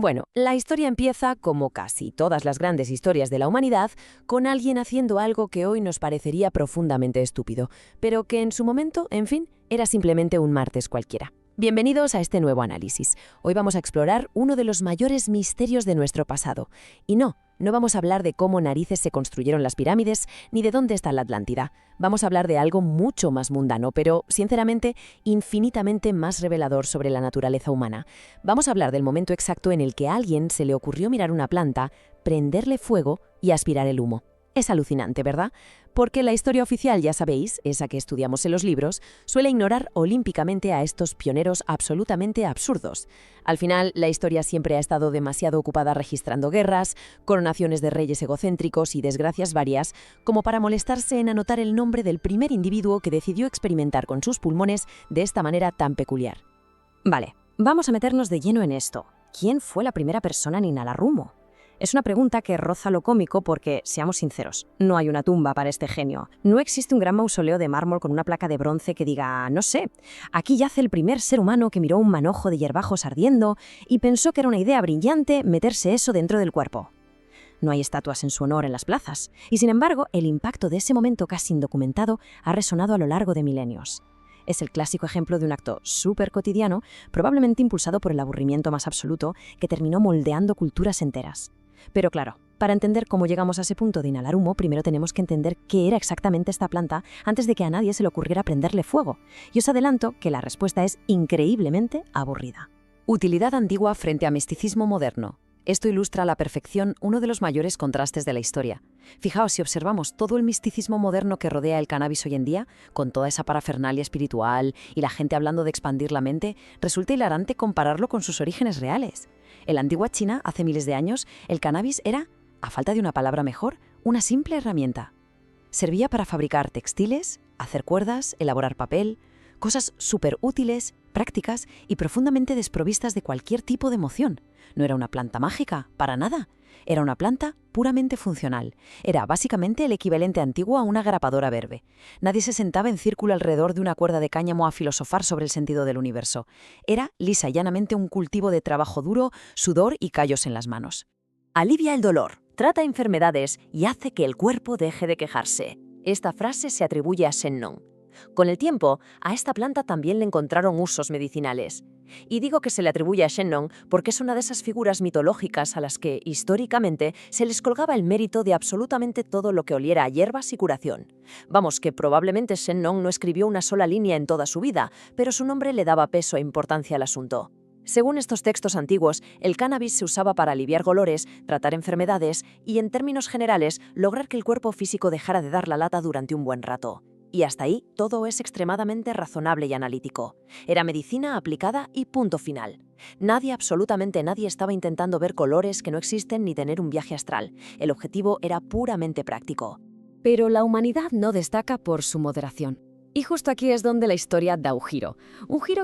Bueno, la historia empieza, como casi todas las grandes historias de la humanidad, con alguien haciendo algo que hoy nos parecería profundamente estúpido, pero que en su momento, en fin, era simplemente un martes cualquiera. Bienvenidos a este nuevo análisis. Hoy vamos a explorar uno de los mayores misterios de nuestro pasado. Y no vamos a hablar de cómo narices se construyeron las pirámides, ni de dónde está la Atlántida. Vamos a hablar de algo mucho más mundano, pero, sinceramente, infinitamente más revelador sobre la naturaleza humana. Vamos a hablar del momento exacto en el que a alguien se le ocurrió mirar una planta, prenderle fuego y aspirar el humo. Es alucinante, ¿verdad? Porque la historia oficial, ya sabéis, esa que estudiamos en los libros, suele ignorar olímpicamente a estos pioneros absolutamente absurdos. Al final, la historia siempre ha estado demasiado ocupada registrando guerras, coronaciones de reyes egocéntricos y desgracias varias, como para molestarse en anotar el nombre del primer individuo que decidió experimentar con sus pulmones de esta manera tan peculiar. Vale, vamos a meternos de lleno en esto. ¿Quién fue la primera persona en inhalar humo? Es una pregunta que roza lo cómico porque, seamos sinceros, no hay una tumba para este genio. No existe un gran mausoleo de mármol con una placa de bronce que diga, no sé, aquí yace el primer ser humano que miró un manojo de hierbajos ardiendo y pensó que era una idea brillante meterse eso dentro del cuerpo. No hay estatuas en su honor en las plazas, y sin embargo, el impacto de ese momento casi indocumentado ha resonado a lo largo de milenios. Es el clásico ejemplo de un acto súper cotidiano, probablemente impulsado por el aburrimiento más absoluto, que terminó moldeando culturas enteras. Pero claro, para entender cómo llegamos a ese punto de inhalar humo, primero tenemos que entender qué era exactamente esta planta antes de que a nadie se le ocurriera prenderle fuego. Y os adelanto que la respuesta es increíblemente aburrida. Utilidad antigua frente a misticismo moderno. Esto ilustra a la perfección uno de los mayores contrastes de la historia. Fijaos, si observamos todo el misticismo moderno que rodea el cannabis hoy en día, con toda esa parafernalia espiritual y la gente hablando de expandir la mente, resulta hilarante compararlo con sus orígenes reales. En la antigua China, hace miles de años, el cannabis era, a falta de una palabra mejor, una simple herramienta. Servía para fabricar textiles, hacer cuerdas, elaborar papel, cosas súper útiles, prácticas y profundamente desprovistas de cualquier tipo de emoción. No era una planta mágica, para nada. Era una planta puramente funcional. Era básicamente el equivalente antiguo a una grapadora verde. Nadie se sentaba en círculo alrededor de una cuerda de cáñamo a filosofar sobre el sentido del universo. Era lisa y llanamente un cultivo de trabajo duro, sudor y callos en las manos. Alivia el dolor, trata enfermedades y hace que el cuerpo deje de quejarse. Esta frase se atribuye a Shen Nong. Con el tiempo, a esta planta también le encontraron usos medicinales. Y digo que se le atribuye a Shen Nong porque es una de esas figuras mitológicas a las que, históricamente, se les colgaba el mérito de absolutamente todo lo que oliera a hierbas y curación. Vamos, que probablemente Shen Nong no escribió una sola línea en toda su vida, pero su nombre le daba peso e importancia al asunto. Según estos textos antiguos, el cannabis se usaba para aliviar dolores, tratar enfermedades y, en términos generales, lograr que el cuerpo físico dejara de dar la lata durante un buen rato. Y hasta ahí todo es extremadamente razonable y analítico. Era medicina aplicada y punto final. Nadie, absolutamente nadie, estaba intentando ver colores que no existen ni tener un viaje astral. El objetivo era puramente práctico. Pero la humanidad no destaca por su moderación. Y justo aquí es donde la historia da un giro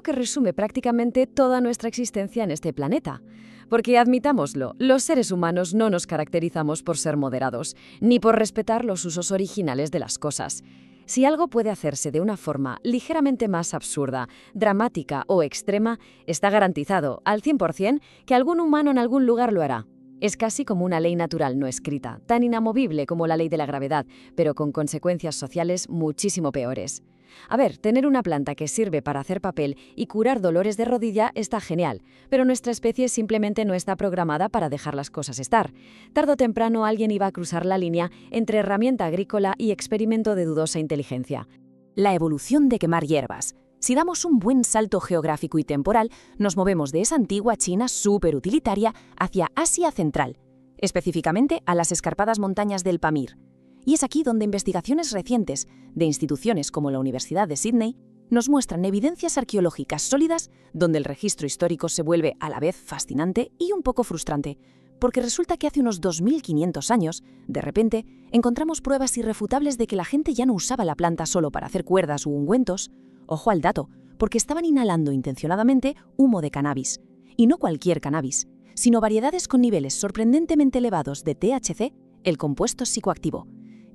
que resume prácticamente toda nuestra existencia en este planeta. Porque admitámoslo, los seres humanos no nos caracterizamos por ser moderados, ni por respetar los usos originales de las cosas. Si algo puede hacerse de una forma ligeramente más absurda, dramática o extrema, está garantizado al 100% que algún humano en algún lugar lo hará. Es casi como una ley natural no escrita, tan inamovible como la ley de la gravedad, pero con consecuencias sociales muchísimo peores. A ver, tener una planta que sirve para hacer papel y curar dolores de rodilla está genial, pero nuestra especie simplemente no está programada para dejar las cosas estar. Tarde o temprano alguien iba a cruzar la línea entre herramienta agrícola y experimento de dudosa inteligencia. La evolución de quemar hierbas. Si damos un buen salto geográfico y temporal, nos movemos de esa antigua China súper utilitaria hacia Asia Central, específicamente a las escarpadas montañas del Pamir. Y es aquí donde investigaciones recientes de instituciones como la Universidad de Sydney nos muestran evidencias arqueológicas sólidas donde el registro histórico se vuelve a la vez fascinante y un poco frustrante, porque resulta que hace unos 2500 años, de repente, encontramos pruebas irrefutables de que la gente ya no usaba la planta solo para hacer cuerdas u ungüentos. Ojo al dato, porque estaban inhalando intencionadamente humo de cannabis. Y no cualquier cannabis, sino variedades con niveles sorprendentemente elevados de THC, el compuesto psicoactivo.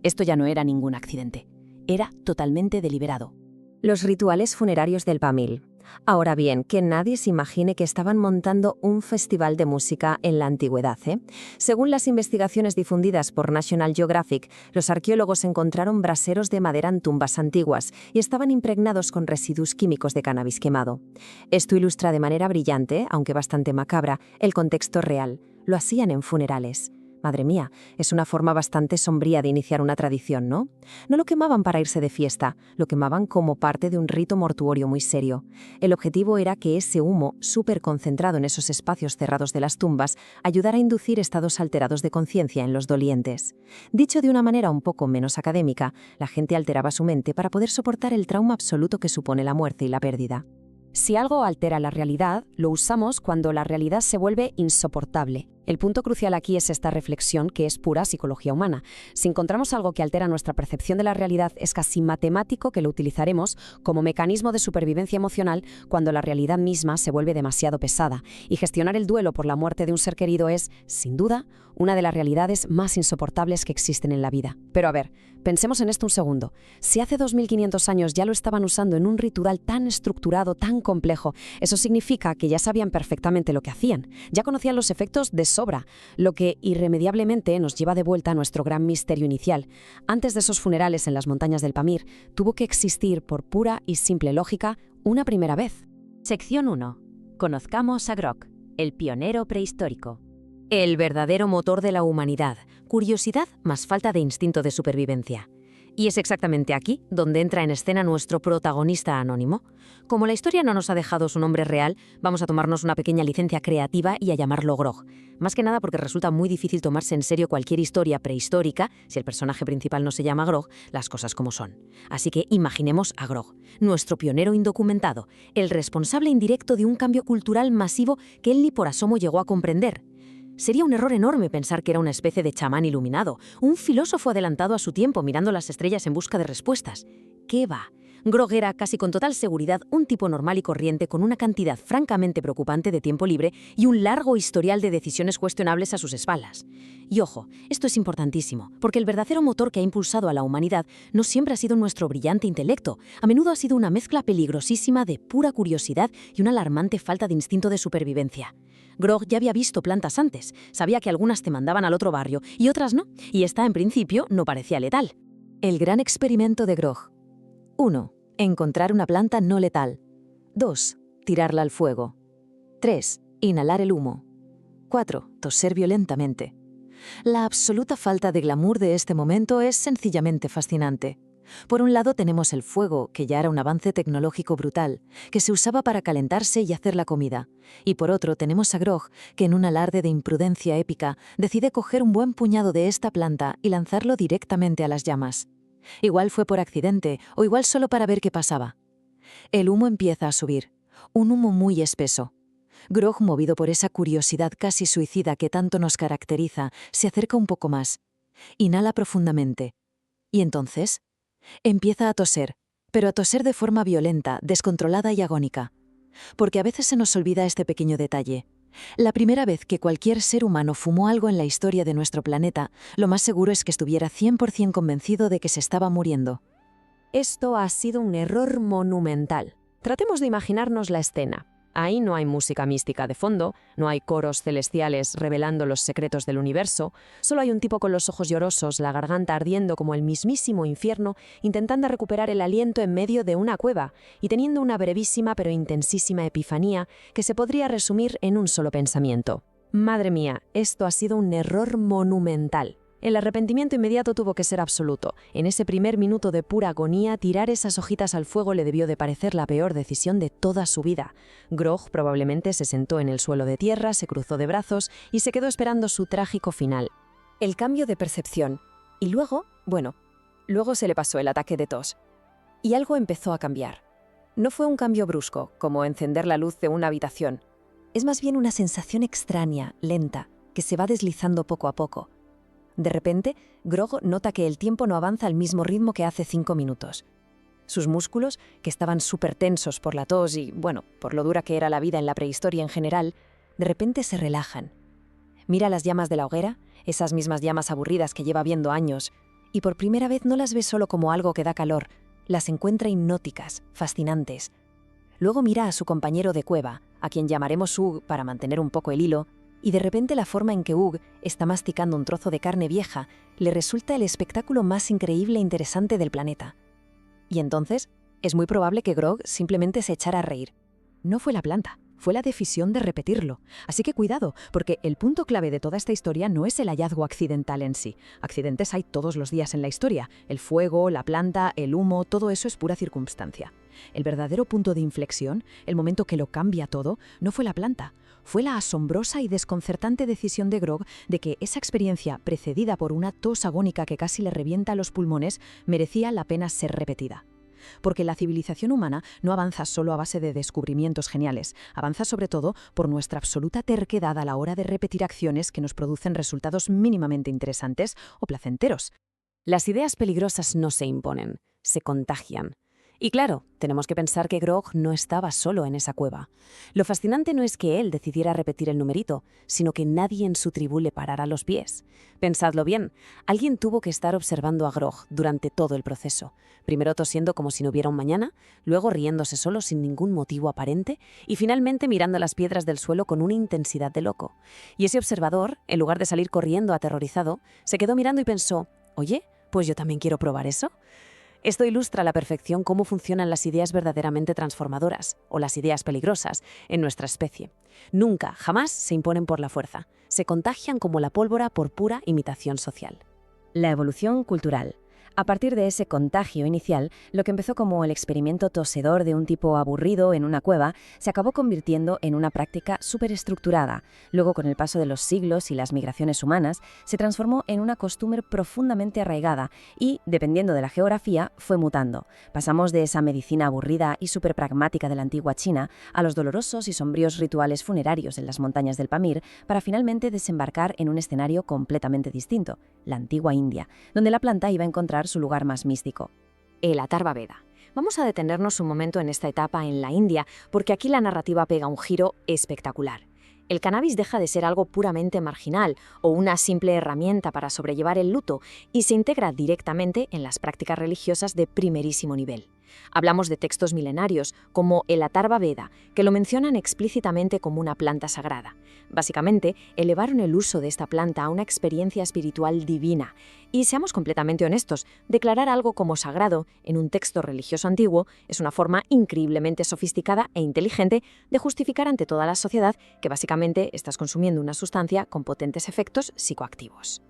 Esto ya no era ningún accidente. Era totalmente deliberado. Los rituales funerarios del Pamir. Ahora bien, que nadie se imagine que estaban montando un festival de música en la antigüedad, ¿eh? Según las investigaciones difundidas por National Geographic, los arqueólogos encontraron braseros de madera en tumbas antiguas y estaban impregnados con residuos químicos de cannabis quemado. Esto ilustra de manera brillante, aunque bastante macabra, el contexto real. Lo hacían en funerales. Madre mía, es una forma bastante sombría de iniciar una tradición, ¿no? No lo quemaban para irse de fiesta, lo quemaban como parte de un rito mortuorio muy serio. El objetivo era que ese humo, súper concentrado en esos espacios cerrados de las tumbas, ayudara a inducir estados alterados de conciencia en los dolientes. Dicho de una manera un poco menos académica, la gente alteraba su mente para poder soportar el trauma absoluto que supone la muerte y la pérdida. Si algo altera la realidad, lo usamos cuando la realidad se vuelve insoportable. El punto crucial aquí es esta reflexión que es pura psicología humana. Si encontramos algo que altera nuestra percepción de la realidad, es casi matemático que lo utilizaremos como mecanismo de supervivencia emocional cuando la realidad misma se vuelve demasiado pesada. Y gestionar el duelo por la muerte de un ser querido es, sin duda, una de las realidades más insoportables que existen en la vida. Pero a ver, pensemos en esto un segundo. Si hace 2500 años ya lo estaban usando en un ritual tan estructurado, tan complejo, eso significa que ya sabían perfectamente lo que hacían. Ya conocían los efectos de sobra, lo que irremediablemente nos lleva de vuelta a nuestro gran misterio inicial. Antes de esos funerales en las montañas del Pamir, tuvo que existir, por pura y simple lógica, una primera vez. Sección 1. Conozcamos a Grog, el pionero prehistórico. El verdadero motor de la humanidad, curiosidad más falta de instinto de supervivencia. Y es exactamente aquí donde entra en escena nuestro protagonista anónimo. Como la historia no nos ha dejado su nombre real, vamos a tomarnos una pequeña licencia creativa y a llamarlo Grog. Más que nada porque resulta muy difícil tomarse en serio cualquier historia prehistórica si el personaje principal no se llama Grog, las cosas como son. Así que imaginemos a Grog, nuestro pionero indocumentado, el responsable indirecto de un cambio cultural masivo que él ni por asomo llegó a comprender. Sería un error enorme pensar que era una especie de chamán iluminado, un filósofo adelantado a su tiempo mirando las estrellas en busca de respuestas. ¿Qué va? Grog era, casi con total seguridad, un tipo normal y corriente con una cantidad francamente preocupante de tiempo libre y un largo historial de decisiones cuestionables a sus espaldas. Y ojo, esto es importantísimo, porque el verdadero motor que ha impulsado a la humanidad no siempre ha sido nuestro brillante intelecto, a menudo ha sido una mezcla peligrosísima de pura curiosidad y una alarmante falta de instinto de supervivencia. Grog ya había visto plantas antes, sabía que algunas te mandaban al otro barrio y otras no, y esta en principio no parecía letal. El gran experimento de Grog. 1. Encontrar una planta no letal. 2. Tirarla al fuego. 3. Inhalar el humo. 4. Toser violentamente. La absoluta falta de glamour de este momento es sencillamente fascinante. Por un lado tenemos el fuego, que ya era un avance tecnológico brutal, que se usaba para calentarse y hacer la comida. Y por otro tenemos a Grog, que en un alarde de imprudencia épica decide coger un buen puñado de esta planta y lanzarlo directamente a las llamas. Igual fue por accidente, o igual solo para ver qué pasaba. El humo empieza a subir, un humo muy espeso. Grog, movido por esa curiosidad casi suicida que tanto nos caracteriza, se acerca un poco más. Inhala profundamente. Y entonces empieza a toser, pero a toser de forma violenta, descontrolada y agónica. Porque a veces se nos olvida este pequeño detalle. La primera vez que cualquier ser humano fumó algo en la historia de nuestro planeta, lo más seguro es que estuviera 100% convencido de que se estaba muriendo. Esto ha sido un error monumental. Tratemos de imaginarnos la escena. Ahí no hay música mística de fondo, no hay coros celestiales revelando los secretos del universo, solo hay un tipo con los ojos llorosos, la garganta ardiendo como el mismísimo infierno, intentando recuperar el aliento en medio de una cueva y teniendo una brevísima pero intensísima epifanía que se podría resumir en un solo pensamiento. Madre mía, esto ha sido un error monumental. El arrepentimiento inmediato tuvo que ser absoluto. En ese primer minuto de pura agonía, tirar esas hojitas al fuego le debió de parecer la peor decisión de toda su vida. Grog probablemente se sentó en el suelo de tierra, se cruzó de brazos y se quedó esperando su trágico final. El cambio de percepción. Y luego se le pasó el ataque de tos. Y algo empezó a cambiar. No fue un cambio brusco, como encender la luz de una habitación. Es más bien una sensación extraña, lenta, que se va deslizando poco a poco. De repente, Grog nota que el tiempo no avanza al mismo ritmo que hace 5 minutos. Sus músculos, que estaban súper tensos por la tos y, por lo dura que era la vida en la prehistoria en general, de repente se relajan. Mira las llamas de la hoguera, esas mismas llamas aburridas que lleva viendo años, y por primera vez no las ve solo como algo que da calor, las encuentra hipnóticas, fascinantes. Luego mira a su compañero de cueva, a quien llamaremos Hugh para mantener un poco el hilo, y de repente la forma en que Hugh está masticando un trozo de carne vieja le resulta el espectáculo más increíble e interesante del planeta. Y entonces, es muy probable que Grog simplemente se echara a reír. No fue la planta, fue la decisión de repetirlo. Así que cuidado, porque el punto clave de toda esta historia no es el hallazgo accidental en sí. Accidentes hay todos los días en la historia. El fuego, la planta, el humo, todo eso es pura circunstancia. El verdadero punto de inflexión, el momento que lo cambia todo, no fue la planta. Fue la asombrosa y desconcertante decisión de Grog de que esa experiencia, precedida por una tos agónica que casi le revienta los pulmones, merecía la pena ser repetida. Porque la civilización humana no avanza solo a base de descubrimientos geniales, avanza sobre todo por nuestra absoluta terquedad a la hora de repetir acciones que nos producen resultados mínimamente interesantes o placenteros. Las ideas peligrosas no se imponen, se contagian. Y claro, tenemos que pensar que Grog no estaba solo en esa cueva. Lo fascinante no es que él decidiera repetir el numerito, sino que nadie en su tribu le parara los pies. Pensadlo bien, alguien tuvo que estar observando a Grog durante todo el proceso. Primero tosiendo como si no hubiera un mañana, luego riéndose solo sin ningún motivo aparente y finalmente mirando las piedras del suelo con una intensidad de loco. Y ese observador, en lugar de salir corriendo aterrorizado, se quedó mirando y pensó, «Oye, pues yo también quiero probar eso». Esto ilustra a la perfección cómo funcionan las ideas verdaderamente transformadoras, o las ideas peligrosas, en nuestra especie. Nunca, jamás se imponen por la fuerza. Se contagian como la pólvora por pura imitación social. La evolución cultural. A partir de ese contagio inicial, lo que empezó como el experimento tosedor de un tipo aburrido en una cueva, se acabó convirtiendo en una práctica superestructurada. Luego, con el paso de los siglos y las migraciones humanas, se transformó en una costumbre profundamente arraigada y, dependiendo de la geografía, fue mutando. Pasamos de esa medicina aburrida y superpragmática de la antigua China a los dolorosos y sombríos rituales funerarios en las montañas del Pamir para finalmente desembarcar en un escenario completamente distinto, la antigua India, donde la planta iba a encontrar su lugar más místico. El Atharva Veda. Vamos a detenernos un momento en esta etapa en la India, porque aquí la narrativa pega un giro espectacular. El cannabis deja de ser algo puramente marginal o una simple herramienta para sobrellevar el luto y se integra directamente en las prácticas religiosas de primerísimo nivel. Hablamos de textos milenarios, como el Atharva Veda, que lo mencionan explícitamente como una planta sagrada. Básicamente, elevaron el uso de esta planta a una experiencia espiritual divina. Y seamos completamente honestos, declarar algo como sagrado en un texto religioso antiguo es una forma increíblemente sofisticada e inteligente de justificar ante toda la sociedad que básicamente estás consumiendo una sustancia con potentes efectos psicoactivos.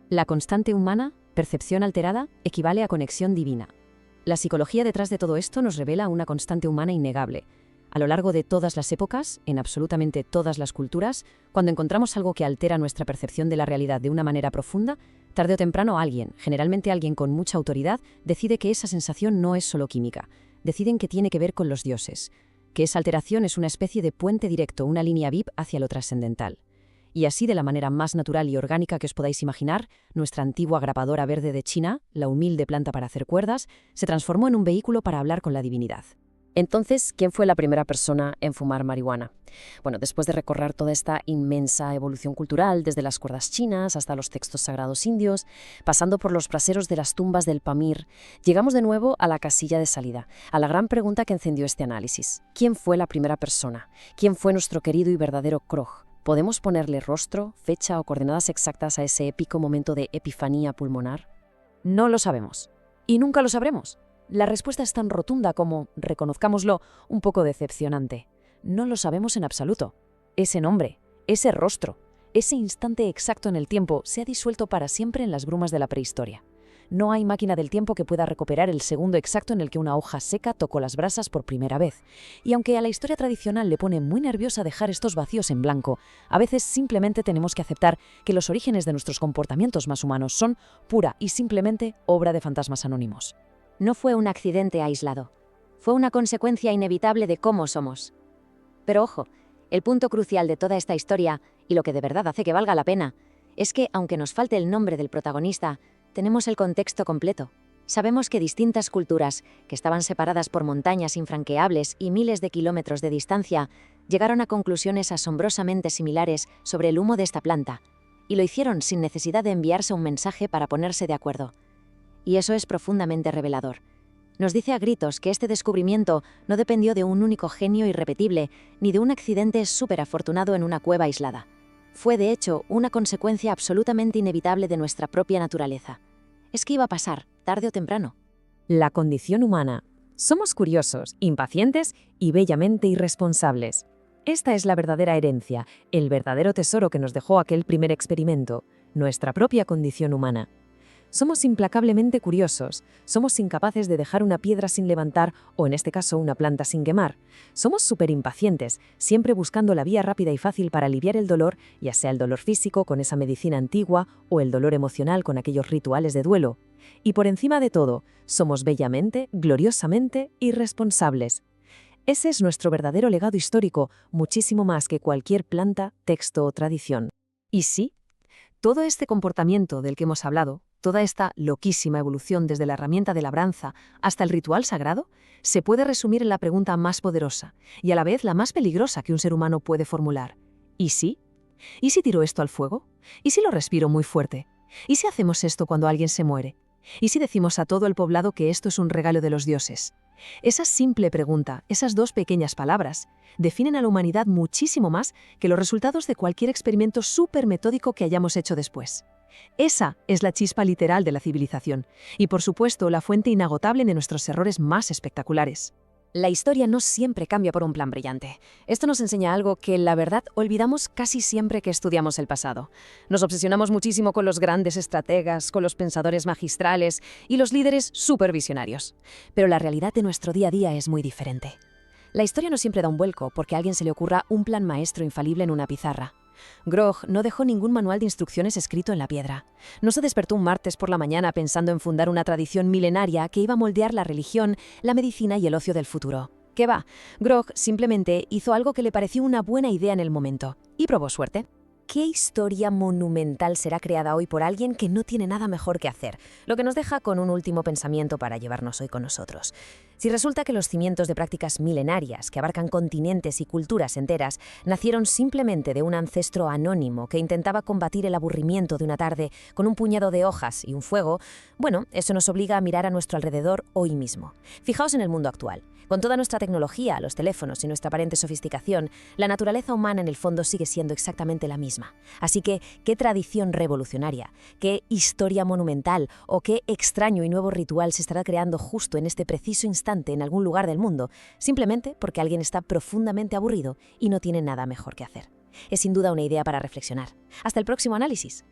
La constante humana, percepción alterada, equivale a conexión divina. La psicología detrás de todo esto nos revela una constante humana innegable. A lo largo de todas las épocas, en absolutamente todas las culturas, cuando encontramos algo que altera nuestra percepción de la realidad de una manera profunda, tarde o temprano alguien, generalmente alguien con mucha autoridad, decide que esa sensación no es solo química. Deciden que tiene que ver con los dioses, que esa alteración es una especie de puente directo, una línea VIP hacia lo trascendental. Y así, de la manera más natural y orgánica que os podáis imaginar, nuestra antigua grapadora verde de China, la humilde planta para hacer cuerdas, se transformó en un vehículo para hablar con la divinidad. Entonces, ¿quién fue la primera persona en fumar marihuana? Bueno, después de recorrer toda esta inmensa evolución cultural, desde las cuerdas chinas hasta los textos sagrados indios, pasando por los braseros de las tumbas del Pamir, llegamos de nuevo a la casilla de salida, a la gran pregunta que encendió este análisis. ¿Quién fue la primera persona? ¿Quién fue nuestro querido y verdadero Grog? ¿Podemos ponerle rostro, fecha o coordenadas exactas a ese épico momento de epifanía pulmonar? No lo sabemos. Y nunca lo sabremos. La respuesta es tan rotunda como, reconozcámoslo, un poco decepcionante. No lo sabemos en absoluto. Ese nombre, ese rostro, ese instante exacto en el tiempo se ha disuelto para siempre en las brumas de la prehistoria. No hay máquina del tiempo que pueda recuperar el segundo exacto en el que una hoja seca tocó las brasas por primera vez. Y aunque a la historia tradicional le pone muy nerviosa dejar estos vacíos en blanco, a veces simplemente tenemos que aceptar que los orígenes de nuestros comportamientos más humanos son pura y simplemente obra de fantasmas anónimos. No fue un accidente aislado. Fue una consecuencia inevitable de cómo somos. Pero ojo, el punto crucial de toda esta historia, y lo que de verdad hace que valga la pena, es que, aunque nos falte el nombre del protagonista, tenemos el contexto completo. Sabemos que distintas culturas, que estaban separadas por montañas infranqueables y miles de kilómetros de distancia, llegaron a conclusiones asombrosamente similares sobre el humo de esta planta, y lo hicieron sin necesidad de enviarse un mensaje para ponerse de acuerdo. Y eso es profundamente revelador. Nos dice a gritos que este descubrimiento no dependió de un único genio irrepetible, ni de un accidente súper afortunado en una cueva aislada. Fue, de hecho, una consecuencia absolutamente inevitable de nuestra propia naturaleza. Es que iba a pasar, tarde o temprano. La condición humana. Somos curiosos, impacientes y bellamente irresponsables. Esta es la verdadera herencia, el verdadero tesoro que nos dejó aquel primer experimento, nuestra propia condición humana. Somos implacablemente curiosos, somos incapaces de dejar una piedra sin levantar o, en este caso, una planta sin quemar. Somos superimpacientes, siempre buscando la vía rápida y fácil para aliviar el dolor, ya sea el dolor físico con esa medicina antigua o el dolor emocional con aquellos rituales de duelo. Y por encima de todo, somos bellamente, gloriosamente irresponsables. Ese es nuestro verdadero legado histórico, muchísimo más que cualquier planta, texto o tradición. Y sí, todo este comportamiento del que hemos hablado, toda esta loquísima evolución desde la herramienta de labranza hasta el ritual sagrado, se puede resumir en la pregunta más poderosa y a la vez la más peligrosa que un ser humano puede formular. ¿Y sí? ¿Y si tiro esto al fuego? ¿Y si lo respiro muy fuerte? ¿Y si hacemos esto cuando alguien se muere? ¿Y si decimos a todo el poblado que esto es un regalo de los dioses? Esa simple pregunta, esas dos pequeñas palabras, definen a la humanidad muchísimo más que los resultados de cualquier experimento súper metódico que hayamos hecho después. Esa es la chispa literal de la civilización y, por supuesto, la fuente inagotable de nuestros errores más espectaculares. La historia no siempre cambia por un plan brillante. Esto nos enseña algo que, la verdad, olvidamos casi siempre que estudiamos el pasado. Nos obsesionamos muchísimo con los grandes estrategas, con los pensadores magistrales y los líderes supervisionarios. Pero la realidad de nuestro día a día es muy diferente. La historia no siempre da un vuelco porque a alguien se le ocurra un plan maestro infalible en una pizarra. Grog no dejó ningún manual de instrucciones escrito en la piedra. No se despertó un martes por la mañana pensando en fundar una tradición milenaria que iba a moldear la religión, la medicina y el ocio del futuro. ¿Qué va? Grog simplemente hizo algo que le pareció una buena idea en el momento y probó suerte. ¿Qué historia monumental será creada hoy por alguien que no tiene nada mejor que hacer? Lo que nos deja con un último pensamiento para llevarnos hoy con nosotros. Si resulta que los cimientos de prácticas milenarias que abarcan continentes y culturas enteras nacieron simplemente de un ancestro anónimo que intentaba combatir el aburrimiento de una tarde con un puñado de hojas y un fuego, bueno, eso nos obliga a mirar a nuestro alrededor hoy mismo. Fijaos en el mundo actual. Con toda nuestra tecnología, los teléfonos y nuestra aparente sofisticación, la naturaleza humana en el fondo sigue siendo exactamente la misma. Así que, ¿qué tradición revolucionaria, qué historia monumental o qué extraño y nuevo ritual se estará creando justo en este preciso instante en algún lugar del mundo, simplemente porque alguien está profundamente aburrido y no tiene nada mejor que hacer? Es sin duda una idea para reflexionar. Hasta el próximo análisis.